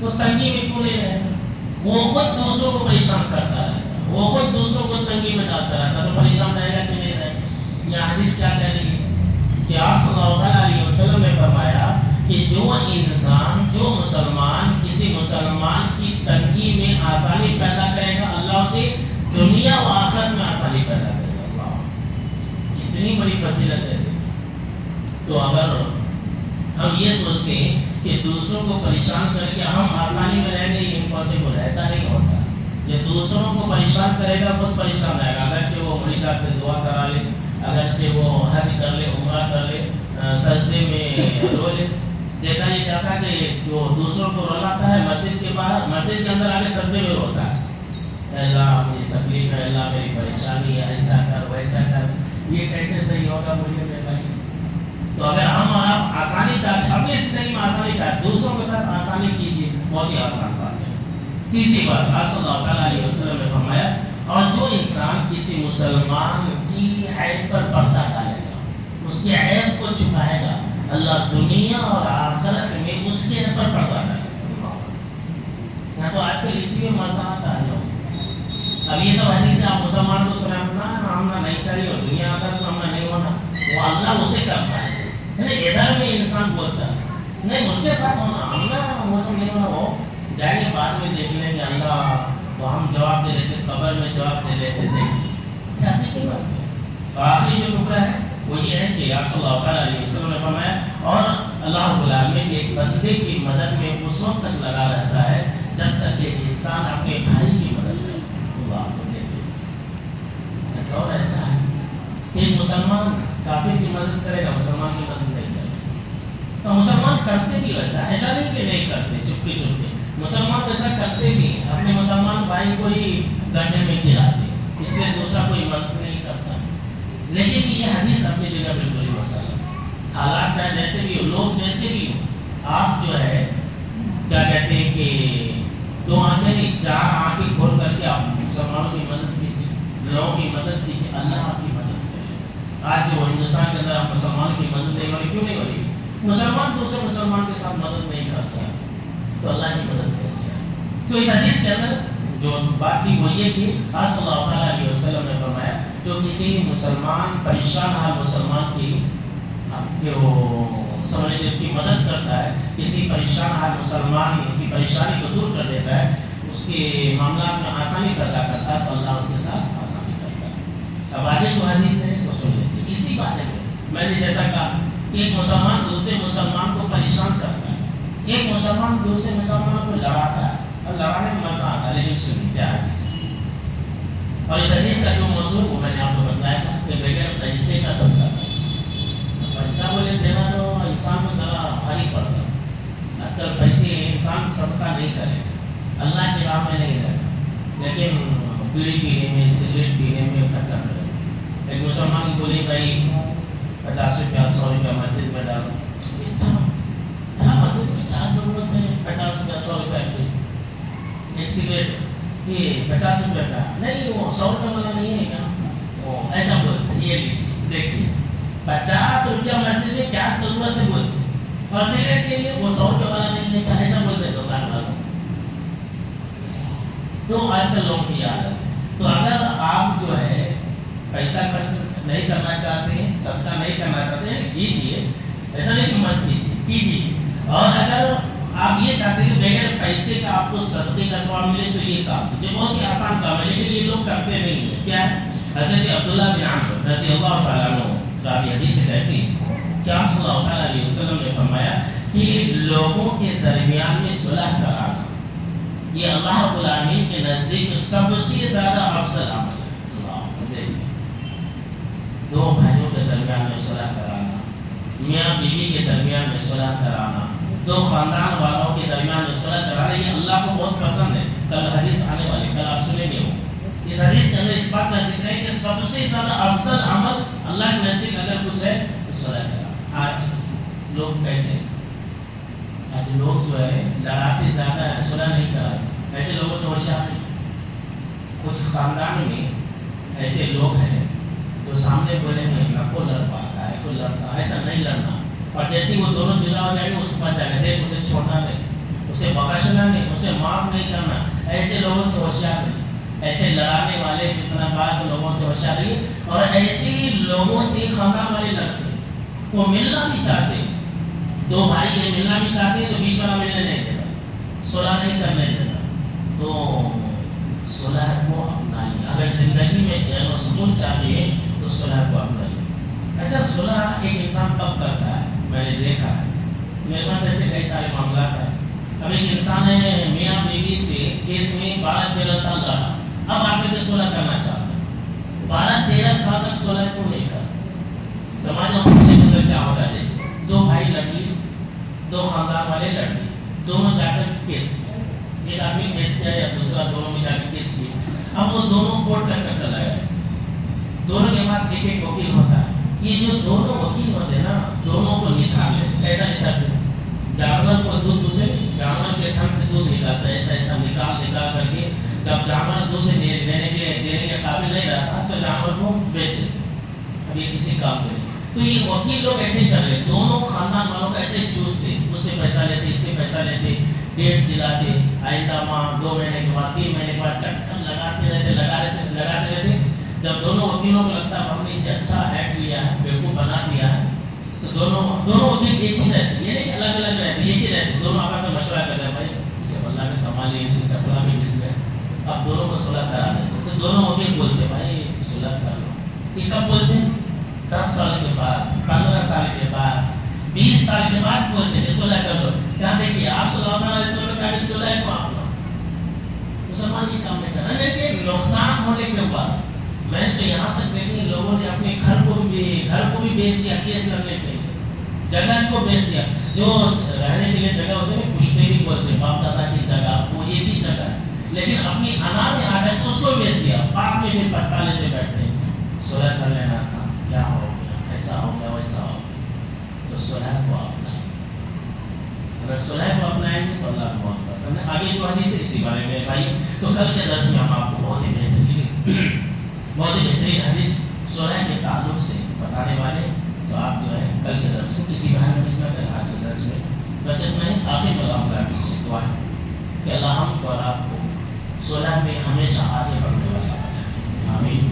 وہ تنگی میں کیوں نہیں رہے گا؟ وہ خود دوسروں کو پریشان کرتا رہتا ہے، وہ خود دوسروں کو تنگی میں ڈالتا رہتا ہے، تو پریشان رہے گا کہ نہیں رہے گا؟ یہ حدیث کیا کہہ رہی ہے کہ آپ صلی اللہ علیہ وسلم نے فرمایا کہ جو انسان، جو مسلمان کسی مسلمان کی تنگی میں آسانی پیدا کرے گا، اللہ اسے دنیا و آخرت میں آسانی پیدا کرے گا۔ اللہ کتنی بڑی فضیلت ہے۔ تو اگر ہم یہ سوچتے ہیں کہ دوسروں کو پریشان کر کے ہم آسانی میں رہیں گے، یہ امپاسبل ہے، ایسا نہیں ہوتا۔ جو دوسروں کو پریشان کرے گا خود پریشان رہے گا، اگرچہ وہ مولوی صاحب سے دعا کرا لے، اگرچہ وہ حج کر لے، عمرہ کر لے، سجدے میں رو لے۔ دیکھا یہ جاتا ہے کہ جو دوسروں کو رلاتا ہے مسجد کے باہر، مسجد کے اندر آگے سجدے میں روتا ہے، اے اللہ مجھے تکلیف ہے، اللہ میری پریشانی ہے، ایسا کر ویسا کر۔ یہ کیسے صحیح ہوگا مجھے بتائیے؟ تو اگر ہم اور آپ آسانی چاہتے ہیں، اپنی زندگی میں آسانی چاہتے ہیں، دوسروں کے ساتھ آسانی کیجیے، بہت ہی آسان بات ہے۔ تیسری بات آپ صلی اللہ علیہ وسلم نے فرمایا، اور جو انسان کسی مسلمان کی عیب پر پردہ ڈالے گا، اس کی عیب کو چھپائے گا، اللہ دنیا اور آخرت میں اس کے عیب پر پردہ ڈالے گا۔ یہاں تو آج کل اسی میں مزہ آتا ہے۔ اب یہ سب حدیث آپ مسلمان کو سنا ہم نہیں چاہیے، اور دنیا آخرت میں ہم نہیں ہونا، وہ اللہ اسے کرتا ہے۔ ادھر میں انسان بولتا ہے نہیں اس کے ساتھ ہونا، ہم نا موسم نہیں ہونا، وہ جائیں گے بعد میں دیکھ لیں گے اللہ، وہ ہم جواب دے لیتے، قبر میں جواب دے لیتے تھے۔ یہ حقیقی بات ہے۔ اور آخری جو ٹکڑا ہے وہ یہ ہے کہ آپ صلی اللہ علیہ وسلم نے فرمایا، اور اللہ رب العالمین ایک بندے کی مدد میں اس وقت تک لگا رہتا ہے جب تک ایک انسان اپنے بھائی کی مدد کرے۔ اللہ کو دیکھے اور ایسا ہے کہ ایک مسلمان کافر کی مدد کرے گا، مسلمان کی مدد نہیں کرے گا۔ تو مسلمان کرتے بھی ایسا نہیں کہ نہیں کرتے، چپکے چپکے مسلمان ایسا کرتے بھی، اپنے مسلمان بھائی کو ہی گڈھے میں گراتے، اس لیے دوسرا کوئی مدد نہیں کرتا۔ لیکن یہ حدیث اپنی جگہ بالکل ہی مسئلہ، حالات چاہے جیسے بھی ہو، لوگ جیسے بھی ہو، آپ جو ہے کیا کہتے ہیں کہ دو آنکھیں نہیں، چار آنکھیں کھول کر کے آپ مسلمانوں کی مدد کیجیے، لوگوں کی مدد کیجیے، اللہ آپ کی مدد کرے۔ آج جو ہندوستان کے اندر آپ مسلمان کی مدد نہیں ہو رہی، کیوں نہیں ہو رہی؟ مسلمان دوسرے مسلمان کے ساتھ مدد نہیں کرتا، تو اللہ کی مدد کیسے ہے؟ تو اس حدیث کے اندر جو بات تھی وہ یہ کہ آپ صلی اللہ علیہ وسلم نے فرمایا، جو کسی مسلمان پریشان حال مسلمان کی سمجھ لیجیے اس کی مدد کرتا ہے، کسی پریشان حال مسلمان کی پریشانی کو دور کر دیتا ہے، اس کے معاملات میں آسانی پیدا کرتا ہے، تو اللہ اس کے ساتھ آسانی کرتا ہے۔ اب آگے جو حدیث ہے وہ سن لیجیے۔ اسی بارے میں نے جیسا کہا کہ ایک مسلمان دوسرے مسلمان کو پریشان کرتا ہے، ایک مسلمان دوسرے مسلمان کو لڑاتا ہے، اور لڑانے میں مزہ آتا ہے، لیکن سنتے ہیں حدیث۔ اور اس حدیث کا جو موضوع وہ میں نے آپ کو بتایا تھا کہ بغیر پیسے کا صدقہ کرنا۔ پیسہ بولے دینا تو انسان کو ذرا بھاری پڑتا ہے، آج کل پیسے انسان صدقہ نہیں کرے، اللہ کی راہ میں نہیں رہے، لیکن بیڑی پینے میں، سگریٹ پینے میں خرچہ کرے۔ ایک مسلمان بولے بھائی 50 روپیہ 100 روپیہ مسجد میں ڈالو، کیا مسجد میں کیا ضرورت ہے 50 روپیہ 100 روپیہ کی؟ ایک سگریٹ یہ 50 روپیہ کا نہیں، وہ 100 روپیہ والا نہیں ہے کیا؟ وہ ایسا بولتے، یہ لیجیے دیکھیے 50 روپیہ مسجد میں کیا ضرورت ہے بولتے، اور سگریٹ کے لیے وہ 100 روپیہ والا نہیں ہے کیا؟ ایسا بولتے دکان والوں۔ تو آج کل لوگوں کی عادت ہے۔ تو اگر آپ جو ہے پیسہ خرچ نہیں کرنا چاہتے ہیں، صدقہ نہیں کرنا چاہتے ہیں، کیجیے، ایسا نہیں کہ مت کیجیے۔ اور اگر آپ یہ چاہتے ہیں کہ بغیر پیسے کا آپ کو صدقے کا ثواب ملے تو یہ کام جو بہت ہی آسان کام ہے، لیکن یہ لوگ کرتے نہیں ہیں۔ کیا ہے؟ حضرت عبداللہ بن عمرو رضی اللہ تعالیٰ عنہ راوی حدیث سے کہتی ہے کہ آپ صلی اللہ علیہ وسلم نے فرمایا کہ لوگوں کے درمیان میں صلح کرانا یہ اللہ رب العالمین کے نزدیک سب سے زیادہ افضل عمل ہے۔ دو بھائیوں کے درمیان میں صلح کرانا، میاں بیوی کے درمیان میں صلح کرانا، دو خاندان والوں کے درمیان میں صلح کرانا، یہ اللہ کو بہت پسند ہے۔ کل حدیث آنے والی، کل آپ سنیں گے، وہ اس حدیث کے اندر اس بات کا ذکر ہے کہ سب سے زیادہ افضل عمل اللہ کے نزدیک اگر کچھ ہے تو صلح کرانا۔ آج لوگ کیسے، آج لوگ جو ہے لڑاتے زیادہ ہیں، صلح نہیں کراتے، ایسے لوگوں سے ہوشیار نہیں۔ کچھ خاندان میں ایسے لوگ ہیں جو سامنے بولیں گے نہ کو لڑ پاتا ہے، کو لڑتا، ایسا نہیں لڑنا، اور جیسے وہ دونوں جدا ہو جائیں گے اس کے بعد جانے دے، اسے چھوڑنا نہیں، اس اسے بخشنا نہیں، اسے معاف نہیں کرنا، ایسے لوگوں سے ہوشیار رہیے، ایسے لڑانے والے فتنہ باز لوگوں سے ہوشیار رہیے، اور ایسے لوگوں سے خاندان والے لڑتے وہ ملنا بھی چاہتے، دو بھائی یہ ملنا بھی چاہتے تو بیچ والا ملنے نہیں دیتا، صلح نہیں کرنے دیتا، تو صلح کو اپنائیے، اگر زندگی میں چین و سکون چاہیے تو صلح کو اپنائیے۔ اچھا صلح ایک انسان کب کرتا ہے؟ میں نے دیکھا ہے، میرے پاس ایسے کئی سارے معاملات ہیں۔ اب ایک انسان ہے میاں بیوی سے کیس میں 12-13 سال رہا، اب آ کے صلح کرنا چاہتا ہے، 12-13 سال تک صلح کو نہیں کرتا۔ سماج میں مجھے اندر کیا ہوتا ہے، دو بھائی لڑ لیے، دو خاندان والے لڑ لیے، دونوں جا کر کیس کیا، ایک آدمی کیس کیا یا دوسرا دونوں میں جا کے کیس کیا، اب وہ دونوں کورٹ کا چکر لگائے، دونوں کے پاس ایک ایک وکیل ہوتا ہے، یہ جو دونوں وکیل ہوتے ہیں نا دونوں کو نکال لیتے، کیسا نکالتے؟ جانور کو دودھ دودھے، جانور کے تھن سے دودھ نکالتا ہے، ایسا نکال کر کے جب جانور دودھ دینے کے قابل نہیں رہتا تو جانور کو بیچ دیتے، اب یہ کسی کام کے نہیں۔ تو یہ وکیل لوگ ایسے ہی کر رہے، دونوں خاندان والوں کا ایسے چوستے، اس سے پیسہ لیتے، اس سے پیسہ لیتے، ڈیٹ دلاتے، آئندہ ماہ 2 مہینے کے بعد 3 مہینے کے بعد چکر لگاتے رہتے۔ جب دونوں وکیلوں کو لگتا ہے ہم نے اسے اچھا ایکٹ لیا ہے، بیوقوف بنا دیا ہے، تو دونوں وکیل ایک ہی رہتے، یہ نہیں کہ الگ الگ رہتے، ایک ہی رہتے، دونوں آپس میں مشورہ کرتے ہیں، بھائی اسے بلّہ میں کما لیے، اسے چپلا بھی گھس گئے، اب دونوں کو صلح کرا دیتے، تو دونوں وکیل بولتے بھائی صلح کر لو۔ یہ کب بولتے ہیں؟ 10 سال کے بعد، 15 سال کے بعد، 20 سال کے بعد بولتے ہیں صلح کر لو۔ کیا دیکھیے آپ صلی اللہ علیہ وسلم نے کہا کہ صلح کو آپ لو، مسلمان یہ کام نہیں کرنا، لیکن نقصان ہونے کے بعد میں نے تو یہاں تک دیکھی لوگوں نے اپنے گھر کو بھی بیچ دیا کیس لڑنے کے لیے، جگہ کو بیچ دیا، جو رہنے کے لیے جگہ ہوتے ہیں پشتے بھی بولتے ہیں، باپ دادا کی جگہ وہ ایک ہی جگہ ہے، لیکن اپنی انا میں آ کر اس کو بیچ دیا، بعد میں پھر پچھتا لیتے بیٹھتے ہیں، صلح کر لینا تھا، کیا ہو گیا، ایسا ہو گیا ویسا ہو گیا۔ تو صلح کو اپنائیں، اگر صلح کو اپنائیں گے تو اللہ کو بہت پسند ہے۔ آگے جو حدیث ہے اسی بارے میں بھائی، تو کل کے درس میں ہم آپ کو بہت ہی بہترین حدیث صلح کے تعلق سے بتانے والے، تو آپ جو ہے کل کے درس کو کسی بہانے میں مس نہ کریں، آج کے درس میں بس اتنا ہی۔ آخر میں اللہ سے دعا ہے کہ اللہ ہم کو اور آپ کو صلح میں ہمیشہ آگے بڑھنے والا بنائے، آمین۔